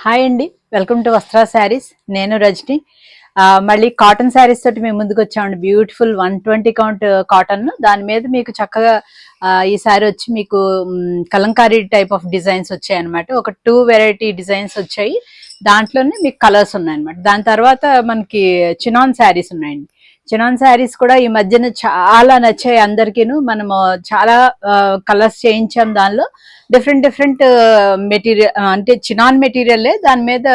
Hi అండి, welcome to వస్త్రా saris. నేను రజని. మళ్ళీ కాటన్ శారీస్ తోటి మేము ముందుకు వచ్చామండి. Beautiful 120 count cotton. దాని మీద మీకు చక్కగా ఈ శారీ వచ్చి మీకు కలంకారీ టైప్ ఆఫ్ డిజైన్స్ వచ్చాయి అనమాట. ఒక 2 వెరైటీ డిజైన్స్ వచ్చాయి. దాంట్లోనే మీకు కలర్స్ ఉన్నాయన్నమాట. దాని తర్వాత మనకి చినాన్ శారీస్ ఉన్నాయండి. చినాన్ శారీస్ కూడా ఈ మధ్యన చాలా నచ్చాయి అందరికీను. మనము చాలా కలర్స్ చేయించాం. దానిలో డిఫరెంట్ డిఫరెంట్ మెటీరియల్, అంటే చినాన్ మెటీరియల్. దాని మీద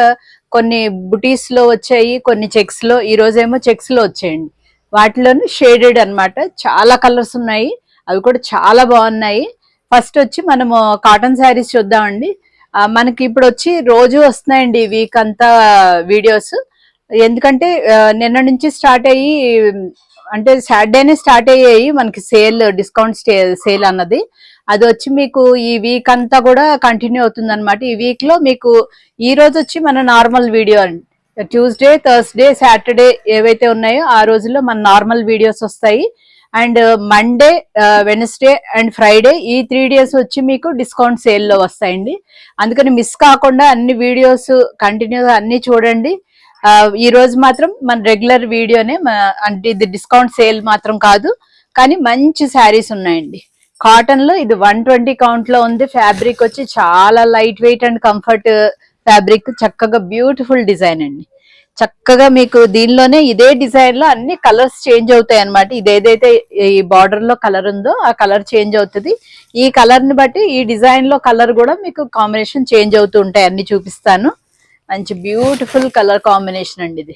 కొన్ని బుటీస్ లో వచ్చాయి, కొన్ని చెక్స్ లో. ఈ రోజేమో చెక్స్ లో వచ్చాయండి. వాటిలోనే షేడెడ్ అన్నమాట. చాలా కలర్స్ ఉన్నాయి, అవి కూడా చాలా బాగున్నాయి. ఫస్ట్ వచ్చి మనము కాటన్ శారీస్ చూద్దామండి. మనకి ఇప్పుడు వచ్చి రోజు వస్తున్నాయండి ఈ వీక్ అంతా వీడియోస్. ఎందుకంటే నిన్న నుంచి స్టార్ట్ అయ్యి, అంటే సాటర్డేనే స్టార్ట్ అయ్యాయి మనకి సేల్, డిస్కౌంట్ సేల్ అన్నది. అది వచ్చి మీకు ఈ వీక్ అంతా కూడా కంటిన్యూ అవుతుంది అనమాట. ఈ వీక్ లో మీకు ఈ రోజు వచ్చి మన నార్మల్ వీడియో అండి. ట్యూస్డే, థర్స్డే, సాటర్డే ఏవైతే ఉన్నాయో ఆ రోజుల్లో మన నార్మల్ వీడియోస్ వస్తాయి. And Monday, Wednesday and Friday, ఈ 3 days వచ్చి మీకు డిస్కౌంట్ సేల్ లో వస్తాయండి. అందుకని మిస్ కాకుండా అన్ని వీడియోస్ కంటిన్యూగా అన్ని చూడండి. ఈ రోజు మాత్రం మన రెగ్యులర్ వీడియోనే, అంటే ఇది డిస్కౌంట్ సేల్ మాత్రం కాదు, కానీ మంచి శారీస్ ఉన్నాయండి. కాటన్ లో ఇది 120 కౌంట్ లో ఉంది. ఫ్యాబ్రిక్ వచ్చి చాలా light weight and comfort fabric. చక్కగా బ్యూటిఫుల్ డిజైన్ అండి. చక్కగా మీకు దీనిలోనే ఇదే డిజైన్ లో అన్ని కలర్స్ చేంజ్ అవుతాయి అనమాట. ఇదేదైతే ఈ బార్డర్ లో కలర్ ఉందో ఆ కలర్ చేంజ్ అవుతుంది. ఈ కలర్ ని బట్టి ఈ డిజైన్ లో కలర్ కూడా మీకు కాంబినేషన్ చేంజ్ అవుతూ ఉంటాయి. అన్ని చూపిస్తాను. మంచి బ్యూటిఫుల్ కలర్ కాంబినేషన్ అండి. ఇది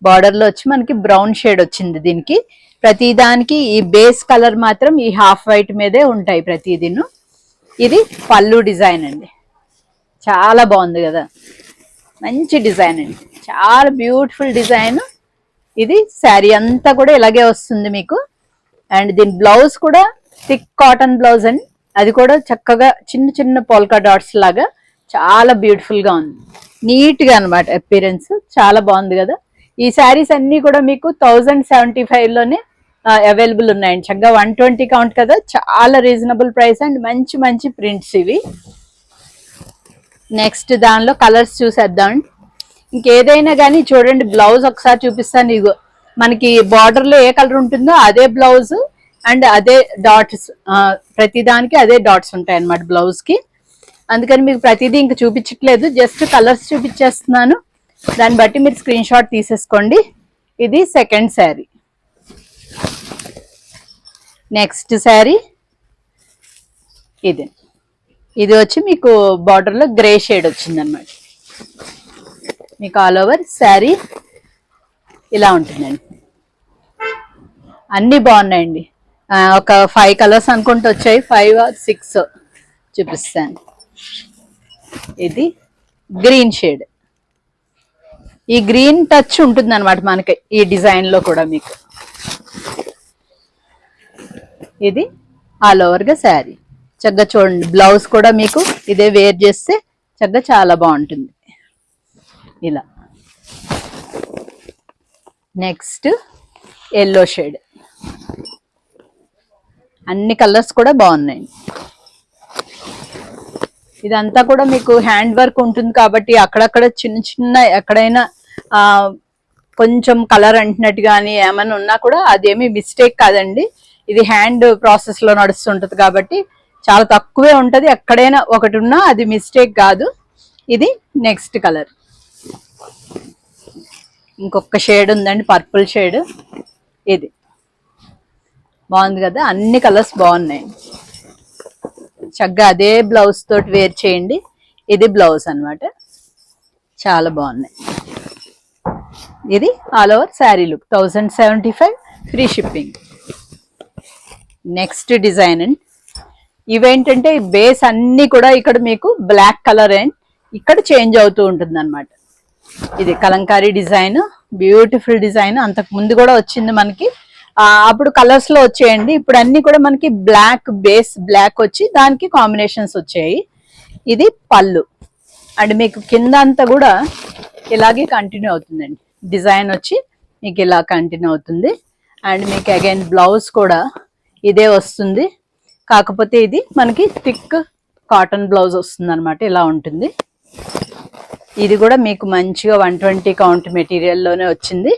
బార్డర్ లో వచ్చి మనకి బ్రౌన్ షేడ్ వచ్చింది. దీనికి ప్రతి దానికి ఈ బేస్ కలర్ మాత్రం ఈ హాఫ్ వైట్ మీదే ఉంటాయి ప్రతిదిను. ఇది పళ్ళు డిజైన్ అండి. చాలా బాగుంది కదా, మంచి డిజైన్ అండి, చాలా బ్యూటిఫుల్ డిజైన్. ఇది శారీ అంతా కూడా ఇలాగే వస్తుంది మీకు. అండ్ దీని బ్లౌజ్ కూడా థిక్ కాటన్ బ్లౌజ్ అండి. అది కూడా చక్కగా చిన్న చిన్న పోల్కా డాట్స్ లాగా చాలా బ్యూటిఫుల్ గా ఉంది. నీట్ గా అనమాట అపిరెన్స్. చాలా బాగుంది కదా. ఈ శారీస్ అన్ని కూడా మీకు 1075 లోనే అవైలబుల్ ఉన్నాయండి. చక్కగా 120 కౌంట్ కదా, చాలా రీజనబుల్ ప్రైస్ అండ్ మంచి మంచి ప్రింట్స్ ఇవి. నెక్స్ట్ దానిలో కలర్స్ చూసేద్దాం. ఇంకేదైనా కానీ చూడండి, బ్లౌజ్ ఒకసారి చూపిస్తాను. ఇగో మనకి బార్డర్ లో ఏ కలర్ ఉంటుందో అదే బ్లౌజ్ అండ్ అదే డాట్స్, ప్రతిదానికి అదే డాట్స్ ఉంటాయి అన్నమాట బ్లౌజ్ కి. అందుకని మీకు ప్రతిదీ ఇంక చూపించట్లేదు, జస్ట్ కలర్స్ చూపించేస్తున్నాను. దాన్ని బట్టి మీరు స్క్రీన్ షాట్ తీసేసుకోండి. ఇది సెకండ్ శారీ. నెక్స్ట్ శారీ ఇది. ఇది వచ్చి మీకు బార్డర్ లో గ్రే షేడ్ వచ్చింది అనమాట. మీకు ఆల్ ఓవర్ శారీ ఇలా ఉంటుందండి. అన్ని బాగున్నాయండి. ఒక 5 కలర్స్ అనుకుంటూ వచ్చాయి, 5 or 6 చూపిస్తాను. ఇది గ్రీన్ షేడ్. ఈ గ్రీన్ టచ్ ఉంటుంది అనమాట మనకి ఈ డిజైన్ లో కూడా. మీకు ఇది ఆల్ ఓవర్ గా శారీ. చక్కగా చూడండి, బ్లౌజ్ కూడా మీకు ఇదే వేర్ చేస్తే చక్కగా చాలా బాగుంటుంది ఇలా. Next yellow shade. అన్ని కలర్స్ కూడా బాగున్నాయి. ఇదంతా కూడా మీకు హ్యాండ్ వర్క్ ఉంటుంది కాబట్టి అక్కడక్కడ చిన్న చిన్న ఎక్కడైనా కొంచెం కలర్ అంటినట్టు కానీ ఏమైనా ఉన్నా కూడా అదేమీ మిస్టేక్ కాదండి. ఇది హ్యాండ్ ప్రాసెస్ లో నడుస్తుంటది కాబట్టి చాలా తక్కువే ఉంటది. ఎక్కడైనా ఒకటి ఉన్నా అది మిస్టేక్ కాదు. ఇది నెక్స్ట్ కలర్. ఇంకొక షేడ్ ఉందండి, పర్పుల్ షేడ్. ఇది బాగుంది కదా, అన్ని కలర్స్ బాగున్నాయి. చక్కగా అదే బ్లౌజ్ తోటి వేర్ చేయండి. ఇది బ్లౌజ్ అన్నమాట. చాలా బాగున్నాయి. ఇది all over sari look. 1075 free shipping. Next design and ఇవేంటంటే బేస్ అన్ని కూడా ఇక్కడ మీకు బ్లాక్ కలర్ అండ్ ఇక్కడ చేంజ్ అవుతూ ఉంటుంది అనమాట. ఇది కలంకారీ డిజైన్, బ్యూటిఫుల్ డిజైన్. అంతకు ముందు కూడా వచ్చింది మనకి, అప్పుడు కలర్స్ లో వచ్చాయండి. ఇప్పుడు అన్ని కూడా మనకి బ్లాక్ బేస్, బ్లాక్ వచ్చి దానికి కాంబినేషన్స్ వచ్చాయి. ఇది పళ్ళు అండ్ మీకు కింద అంతా కూడా ఇలాగే కంటిన్యూ అవుతుందండి. డిజైన్ వచ్చి మీకు ఇలా కంటిన్యూ అవుతుంది. అండ్ మీకు అగైన్ బ్లౌజ్ కూడా ఇదే వస్తుంది, కాకపోతే ఇది మనకి థిక్ కాటన్ బ్లౌజ్ వస్తుంది అనమాట. ఇలా ఉంటుంది. ఇది కూడా మీకు మంచిగా 120 కౌంట్ మెటీరియల్లోనే వచ్చింది.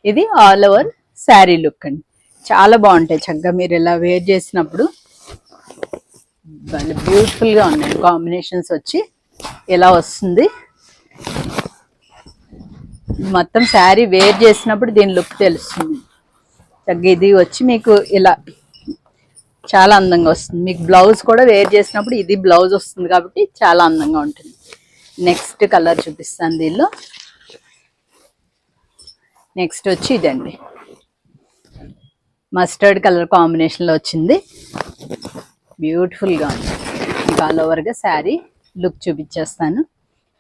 ఇది ఆల్ ఓవర్ శారీ లుక్ అండి. చాలా బాగుంటాయి. చక్కగా మీరు ఇలా వేర్ చేసినప్పుడు బ్యూటిఫుల్గా ఉన్నాయి. కాంబినేషన్స్ వచ్చి ఇలా వస్తుంది. మొత్తం శారీ వేర్ చేసినప్పుడు దీని లుక్ తెలుస్తుంది. చక్కగా ఇది వచ్చి మీకు ఇలా చాలా అందంగా వస్తుంది. మీకు బ్లౌజ్ కూడా వేర్ చేసినప్పుడు ఇది బ్లౌజ్ వస్తుంది కాబట్టి చాలా అందంగా ఉంటుంది. నెక్స్ట్ కలర్ చూపిస్తాను దీనిలో. నెక్స్ట్ వచ్చి ఇదండి, మస్టర్డ్ కలర్ కాంబినేషన్లో వచ్చింది. బ్యూటిఫుల్గా ఉంది. మీకు ఆల్ ఓవర్గా శారీ లుక్ చూపించేస్తాను.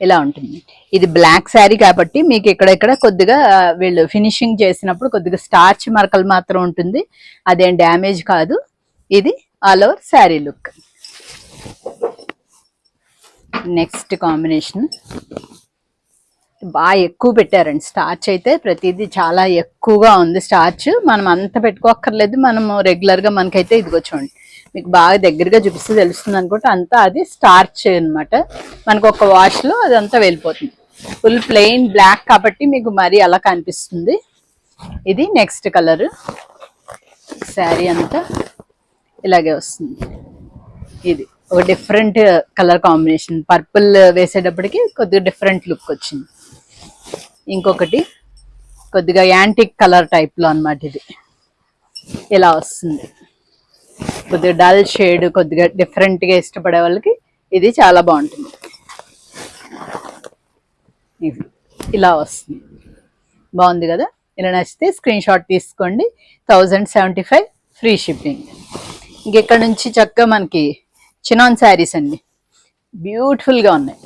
ఇలా ఉంటుంది. ఇది బ్లాక్ శారీ కాబట్టి మీకు ఎక్కడెక్కడ కొద్దిగా వీళ్ళు ఫినిషింగ్ చేసినప్పుడు కొద్దిగా స్టార్చ్ మరకలు మాత్రం ఉంటుంది. అదేం డ్యామేజ్ కాదు. ఇది all over sari look. Next combination బాగా ఎక్కువ పెట్టారండి. స్టార్చ్ అయితే ప్రతిదీ చాలా ఎక్కువగా ఉంది. స్టార్చ్ మనం అంత పెట్టుకోక్కర్లేదు. మనము రెగ్యులర్గా మనకైతే ఇదిగో చూడండి, మీకు బాగా దగ్గరగా చూపిస్తే తెలుస్తుంది అనుకుంటే అంతా అది స్టార్చ్ అనమాట. మనకు ఒక వాష్లో అదంతా వెళ్ళిపోతుంది. ఫుల్ ప్లెయిన్ బ్లాక్ కాబట్టి మీకు మరీ అలా కనిపిస్తుంది. ఇది నెక్స్ట్ కలర్. శారీ అంతా ఇలాగే వస్తుంది. ఇది ఒక డిఫరెంట్ కలర్ కాంబినేషన్. పర్పుల్ వేసేటప్పటికి కొద్దిగా డిఫరెంట్ లుక్ వచ్చింది. ఇంకొకటి కొద్దిగా యాంటిక్ కలర్ టైప్లో అనమాట. ఇది ఇలా వస్తుంది. కొద్దిగా డల్ షేడ్, కొద్దిగా డిఫరెంట్గా ఇష్టపడే వాళ్ళకి ఇది చాలా బాగుంటుంది. ఇది ఇలా వస్తుంది. బాగుంది కదా? ఇలా నచ్చితే స్క్రీన్ షాట్ తీసుకోండి. 1075 ఫ్రీ షిప్పింగ్. ఇంకెక్కడ నుంచి చక్కగా మనకి చినాన్ శారీస్ అండి. బ్యూటిఫుల్గా ఉన్నాయి.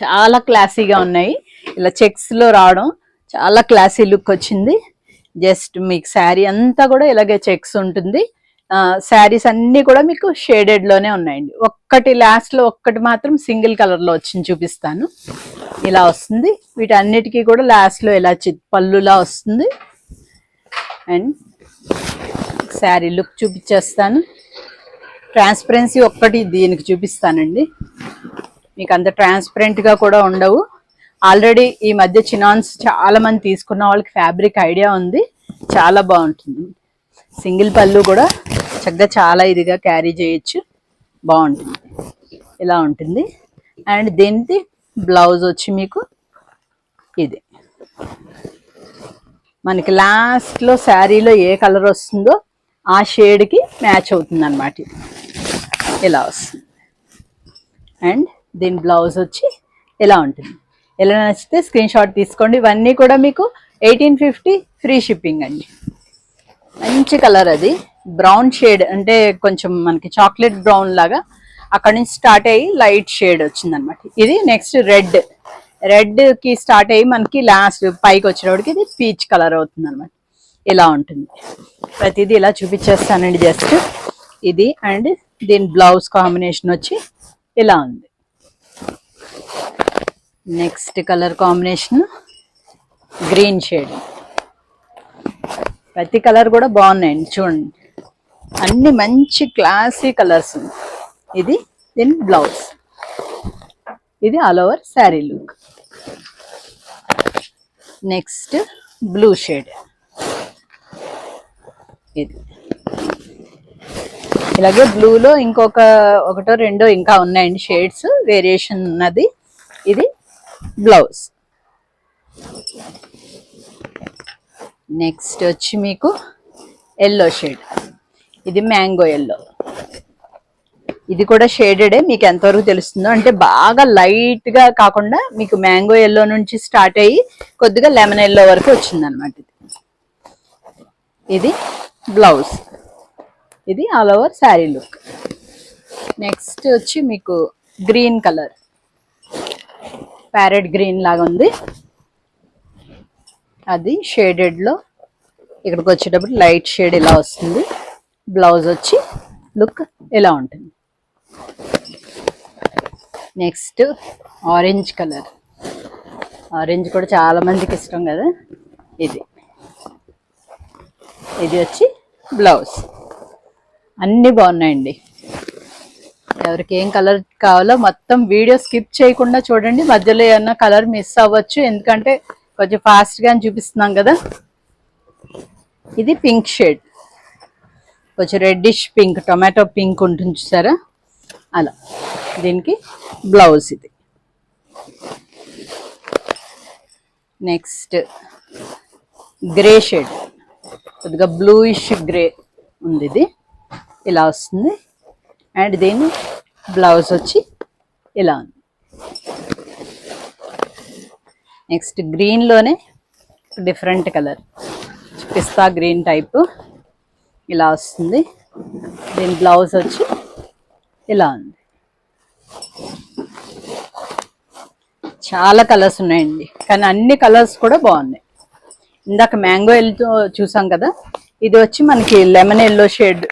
చాలా క్లాసీగా ఉన్నాయి. ఇలా చెక్స్లో రావడం చాలా క్లాసీ లుక్ వచ్చింది. జస్ట్ మీకు శారీ అంతా కూడా ఇలాగే చెక్స్ ఉంటుంది. శారీస్ అన్నీ కూడా మీకు షేడెడ్లోనే ఉన్నాయండి. ఒక్కటి లాస్ట్లో ఒక్కటి మాత్రం సింగిల్ కలర్లో వచ్చింది, చూపిస్తాను. ఇలా వస్తుంది. వీటన్నిటికీ కూడా లాస్ట్లో ఇలా పళ్ళులా వస్తుంది. అండ్ శారీ లుక్ చూపించేస్తాను. ట్రాన్స్పరెన్సీ ఒక్కటి దీనికి చూపిస్తానండి. మీకు అంత ట్రాన్స్పరెంట్గా కూడా ఉండవు. ఆల్రెడీ ఈ మధ్య చినాన్స్ చాలా మంది తీసుకున్న వాళ్ళకి ఫ్యాబ్రిక్ ఐడియా ఉంది. చాలా బాగుంటుంది. సింగిల్ పళ్ళు కూడా చక్కగా చాలా ఇదిగా క్యారీ చేయొచ్చు. బాగుంటుంది. ఇలా ఉంటుంది. అండ్ దీనికి బ్లౌజ్ వచ్చి మీకు ఇది మనకి లాస్ట్లో శారీలో ఏ కలర్ వస్తుందో ఆ షేడ్కి మ్యాచ్ అవుతుంది అన్నమాట. ఇలా వస్తుంది. అండ్ దీని బ్లౌజ్ వచ్చి ఇలా ఉంటుంది. ఎలా నచ్చితే స్క్రీన్ షాట్ తీసుకోండి. ఇవన్నీ కూడా మీకు 1850 ఫ్రీ షిప్పింగ్ అండి. మంచి కలర్, అది బ్రౌన్ షేడ్, అంటే కొంచెం మనకి చాక్లెట్ బ్రౌన్ లాగా అక్కడ నుంచి స్టార్ట్ అయ్యి లైట్ షేడ్ వచ్చింది అనమాట. ఇది నెక్స్ట్ రెడ్కి స్టార్ట్ అయ్యి మనకి లాస్ట్ పైకి వచ్చేటప్పటికి ఇది పీచ్ కలర్ అవుతుంది అనమాట. ఇలా ఉంటుంది. ప్రతిదీ ఇలా చూపించేస్తానండి జస్ట్. ఇది అండ్ దీని బ్లౌజ్ కాంబినేషన్ వచ్చి ఇలా ఉంది. Next colour combination green shade. ప్రతి కలర్ కూడా బాగున్నాయండి. చూడండి, అన్ని మంచి క్లాసీ కలర్స్. ఇది దీని బ్లౌజ్. ఇది all over sari look. Next blue shade. ఇది ఇలాగే బ్లూలో ఒకటో రెండో ఇంకా ఉన్నాయండి షేడ్స్, వేరియేషన్ ఉన్నది. ఇది బ్లౌజ్. నెక్స్ట్ వచ్చి మీకు ఎల్లో షేడ్. ఇది మ్యాంగో ఎల్లో. ఇది కూడా షేడెడే. మీకు ఎంతవరకు తెలుస్తుందో అంటే బాగా లైట్గా కాకుండా మీకు మ్యాంగో ఎల్లో నుంచి స్టార్ట్ అయ్యి కొద్దిగా లెమన్ ఎల్లో వరకు వచ్చింది అనమాట. ఇది బ్లౌజ్. ఇది all over sari look. Next వచ్చి మీకు గ్రీన్ కలర్, ప్యారెట్ గ్రీన్ లాగా ఉంది. అది షేడెడ్లో ఇక్కడికి వచ్చేటప్పుడు లైట్ షేడ్ ఇలా వస్తుంది. బ్లౌజ్ వచ్చి లుక్ ఇలా ఉంటుంది. Next orange colour. ఆరెంజ్ కూడా చాలా మందికి ఇష్టం కదా. ఇది వచ్చి బ్లౌజ్. అన్నీ బాగున్నాయండి. ఎవరికి ఏం కలర్ కావాలో మొత్తం వీడియో స్కిప్ చేయకుండా చూడండి. మధ్యలో ఏమన్నా కలర్ మిస్ అవ్వచ్చు, ఎందుకంటే కొంచెం ఫాస్ట్గా చూపిస్తున్నాం కదా. ఇది పింక్ షేడ్, కొంచెం రెడ్డిష్ పింక్, టొమాటో పింక్ ఉంటుంది చూసారా అలా. దీనికి బ్లౌజ్ ఇది. నెక్స్ట్ గ్రే షేడ్, కొద్దిగా బ్లూయిష్ గ్రే ఉంది, ఇది ఇలా వస్తుంది. అండ్ దీని బ్లౌజ్ వచ్చి ఇలా ఉంది. నెక్స్ట్ గ్రీన్లోనే డిఫరెంట్ కలర్, పిస్తా గ్రీన్ టైపు ఇలా వస్తుంది. దీని బ్లౌజ్ వచ్చి ఇలా ఉంది. చాలా కలర్స్ ఉన్నాయండి, కానీ అన్ని కలర్స్ కూడా బాగున్నాయి. ఇందాక మ్యాంగో ఎల్లో చూసాం కదా, ఇది వచ్చి మనకి లెమన్ ఎల్లో షేడ్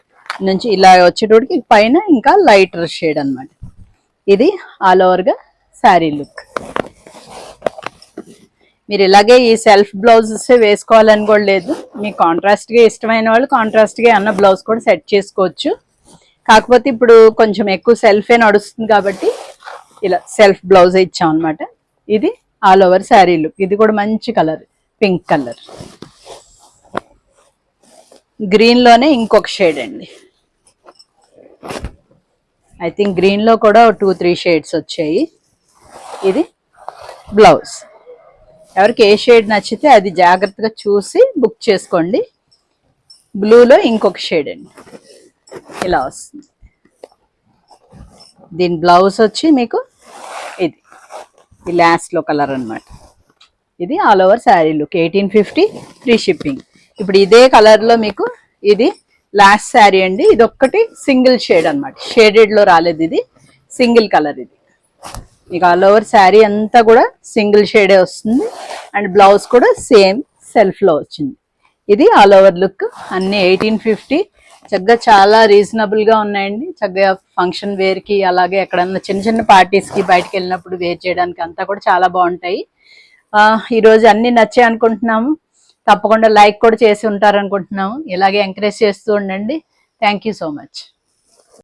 నుంచి ఇలా వచ్చేటోడికి పైన ఇంకా లైటర్ షేడ్ అన్నమాట. ఇది ఆల్ ఓవర్గా శారీ లుక్. మీరు ఇలాగే ఈ సెల్ఫ్ బ్లౌజెస్ వేసుకోవాలని కూడా లేదు, మీకు కాంట్రాస్ట్గా ఇష్టమైన వాళ్ళు కాంట్రాస్ట్గా అన్న బ్లౌజ్ కూడా సెట్ చేసుకోవచ్చు. కాకపోతే ఇప్పుడు కొంచెం ఎక్కువ సెల్ఫే నడుస్తుంది కాబట్టి ఇలా సెల్ఫ్ బ్లౌజ్ ఇచ్చాం అనమాట. ఇది ఆల్ ఓవర్ శారీ లుక్. ఇది కూడా మంచి కలర్, పింక్ కలర్. గ్రీన్లోనే ఇంకొక షేడ్ అండి. ఐ థింక్ గ్రీన్లో కూడా 2-3 షేడ్స్ వచ్చాయి. ఇది బ్లౌజ్. ఎవరికి ఏ షేడ్ నచ్చితే అది జాగ్రత్తగా చూసి బుక్ చేసుకోండి. బ్లూలో ఇంకొక షేడ్ అండి, ఇలా వస్తుంది. దీని బ్లౌజ్ వచ్చి మీకు ఇది ఈ లాస్ట్లో కలర్ అన్నమాట. ఇది all over sari look. 1850 free shipping. ఇప్పుడు ఇదే కలర్లో మీకు ఇది లాస్ట్ శారీ అండి. ఇది ఒక్కటి సింగిల్ షేడ్ అనమాట, షేడెడ్లో రాలేదు, ఇది సింగిల్ కలర్. ఇది మీకు ఆల్ ఓవర్ శారీ అంతా కూడా సింగిల్ షేడే వస్తుంది. అండ్ బ్లౌజ్ కూడా సేమ్ సెల్ఫ్లో వచ్చింది. ఇది ఆల్ ఓవర్ లుక్. అన్ని 1850. చక్కగా చాలా రీజనబుల్గా ఉన్నాయండి. చక్కగా ఫంక్షన్ వేర్కి, అలాగే ఎక్కడన్నా చిన్న చిన్న పార్టీస్కి బయటకు వెళ్ళినప్పుడు వేర్ చేయడానికి అంతా కూడా చాలా బాగుంటాయి. ఈరోజు అన్ని నచ్చాయి అనుకుంటున్నాము. తప్పకుండా లైక్ కూడా చేసి ఉంటారనుకుంటున్నాము. ఇలాగే ఎంకరేజ్ చేస్తూ ఉండండి. Thank you so much.